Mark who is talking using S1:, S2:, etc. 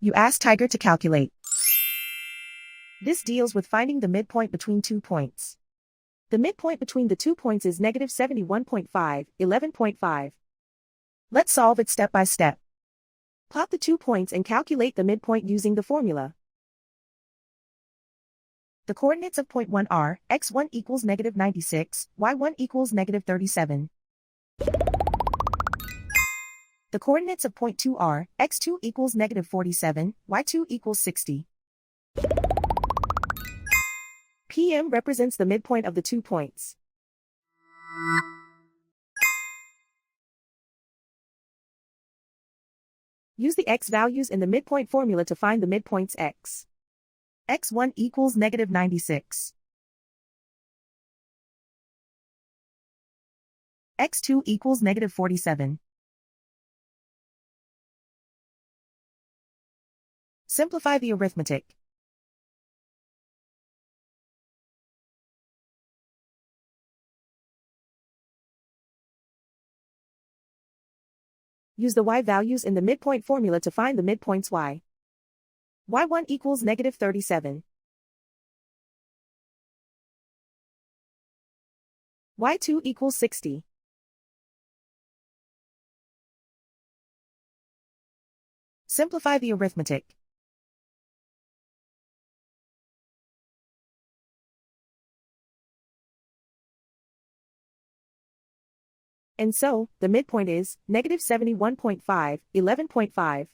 S1: You ask Tiger to calculate. This deals with finding the midpoint between 2 points. The midpoint between the 2 points is negative 71.5, 11.5. Let's solve it step by step. Plot the 2 points and calculate the midpoint using the formula. The coordinates of point 1 are, x1 equals negative 96, y1 equals negative 37. The coordinates of point 2 are, x2 equals negative 47, y2 equals 60. PM represents the midpoint of the 2 points. Use the x values in the midpoint formula to find the midpoints x. x1 equals negative 96. x2 equals negative 47. Simplify the arithmetic. Use the y values in the midpoint formula to find the midpoints y. y1 equals negative 37. y2 equals 60. Simplify the arithmetic. And so, the midpoint is negative 71.5, 11.5.